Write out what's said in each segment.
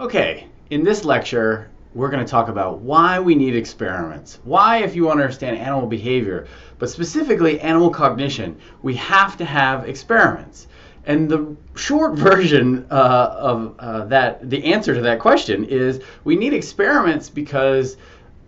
Okay, in this lecture, we're going to talk about why we need experiments. Why, if you want to understand animal behavior, but specifically animal cognition, we have to have experiments. And the short version the answer to that question is we need experiments because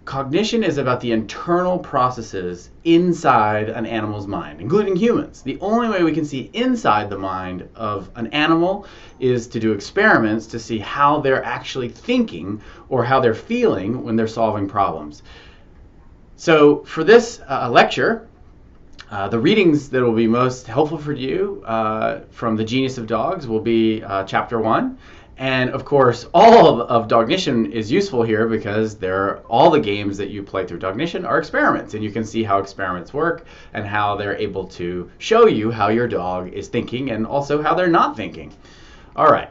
cognition is about the internal processes inside an animal's mind, including humans. The only way we can see inside the mind of an animal is to do experiments to see how they're actually thinking or how they're feeling when they're solving problems. So for this lecture, the readings that will be most helpful for you from The Genius of Dogs will be Chapter 1. And of course, all of Cognition is useful here because all the games that you play through Cognition are experiments, and you can see how experiments work and how they're able to show you how your dog is thinking and also how they're not thinking. All right.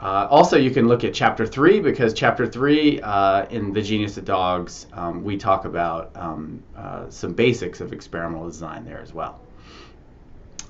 Also, you can look at Chapter 3 because Chapter 3 in The Genius of Dogs, we talk about some basics of experimental design there as well.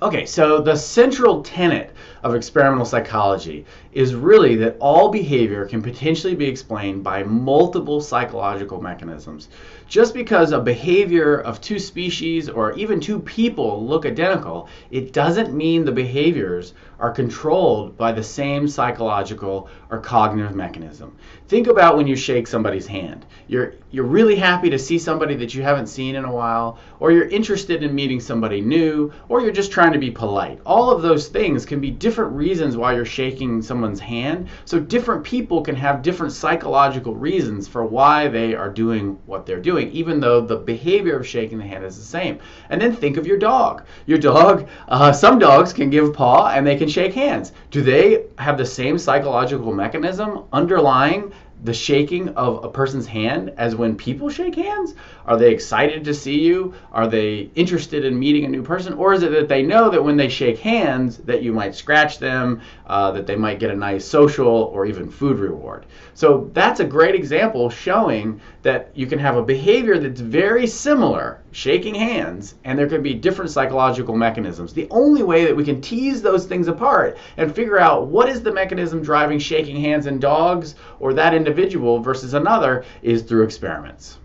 Okay, so the central tenet of experimental psychology is really that all behavior can potentially be explained by multiple psychological mechanisms. Just because a behavior of two species or even two people look identical, it doesn't mean the behaviors are controlled by the same psychological or cognitive mechanism. Think about when you shake somebody's hand. You're really happy to see somebody that you haven't seen in a while, or you're interested in meeting somebody new, or you're just trying to be polite. All of those things can be different reasons why you're shaking someone's hand. So different people can have different psychological reasons for why they are doing what they're doing, even though the behavior of shaking the hand is the same. And then think of your dog. Your dog, some dogs can give paw and they can shake hands. Do they have the same psychological mechanism underlying the shaking of a person's hand as when people shake hands? Are they excited to see you? Are they interested in meeting a new person? Or is it that they know that when they shake hands that you might scratch them, that they might get a nice social or even food reward? So that's a great example showing that you can have a behavior that's very similar, shaking hands, and there can be different psychological mechanisms. The only way that we can tease those things apart and figure out what is the mechanism driving shaking hands in dogs or that individual versus another is through experiments.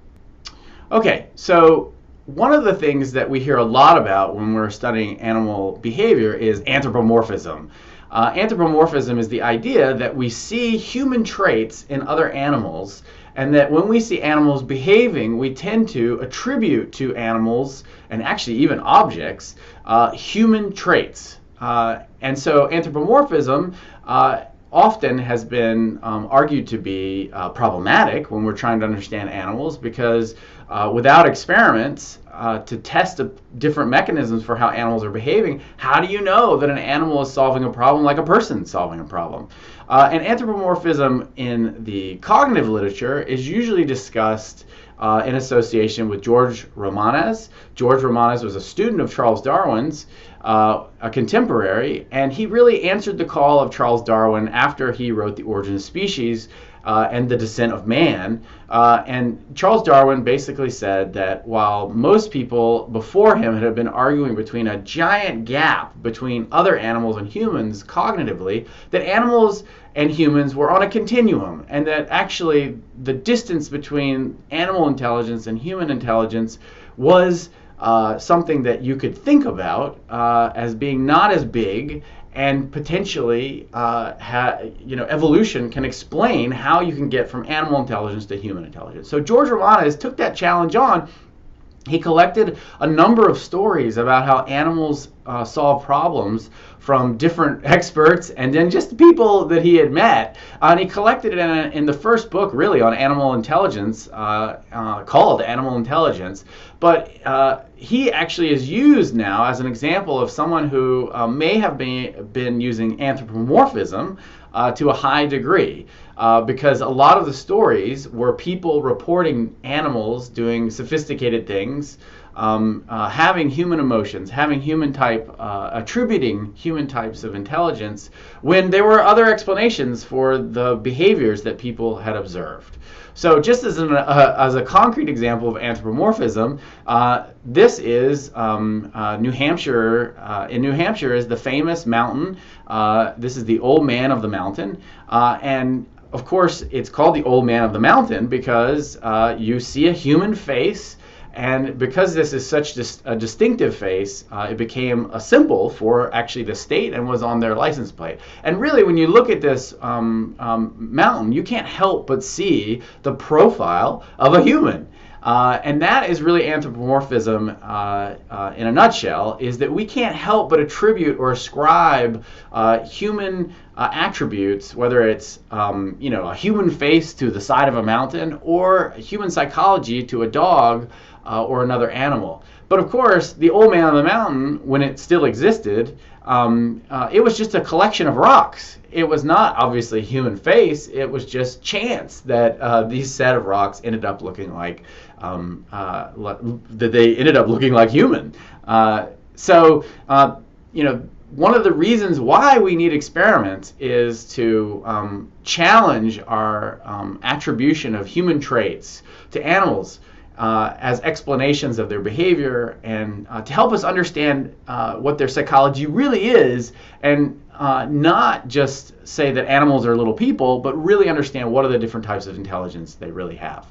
Okay, so one of the things that we hear a lot about when we're studying animal behavior is anthropomorphism. Anthropomorphism is the idea that we see human traits in other animals, and that when we see animals behaving, we tend to attribute to animals, and actually even objects, human traits. And so anthropomorphism often has been argued to be problematic when we're trying to understand animals because without experiments to test different mechanisms for how animals are behaving, how do you know that an animal is solving a problem like a person solving a problem? And anthropomorphism in the cognitive literature is usually discussed in association with George Romanes. George Romanes was a student of Charles Darwin's, a contemporary, and he really answered the call of Charles Darwin after he wrote The Origin of Species and The Descent of Man. And Charles Darwin basically said that while most people before him had been arguing between a giant gap between other animals and humans cognitively, that animals and humans were on a continuum, and that actually the distance between animal intelligence and human intelligence was something that you could think about as being not as big, and potentially evolution can explain how you can get from animal intelligence to human intelligence. So George Romanes took that challenge on. He collected a number of stories about how animals solve problems from different experts and then just people that he had met. And he collected it in the first book, really, on animal intelligence, called Animal Intelligence. But he actually is used now as an example of someone who may have been using anthropomorphism to a high degree. Because a lot of the stories were people reporting animals doing sophisticated things, having human emotions, having human type, attributing human types of intelligence when there were other explanations for the behaviors that people had observed. So just as a concrete example of anthropomorphism, this is New Hampshire. In New Hampshire is the famous mountain. This is the Old Man of the Mountain. And of course, it's called the old man of the mountain because you see a human face, and because this is such a distinctive face, it became a symbol for actually the state and was on their license plate. And really, when you look at this mountain, you can't help but see the profile of a human. And that is really anthropomorphism in a nutshell, is that we can't help but attribute or ascribe human attributes, whether it's a human face to the side of a mountain or human psychology to a dog or another animal. But of course, the old man on the mountain, when it still existed, it was just a collection of rocks. It was not obviously a human face. It was just chance that these set of rocks ended up looking like that they ended up looking like human. One of the reasons why we need experiments is to challenge our attribution of human traits to animals as explanations of their behavior, and to help us understand what their psychology really is, and not just say that animals are little people, but really understand what are the different types of intelligence they really have.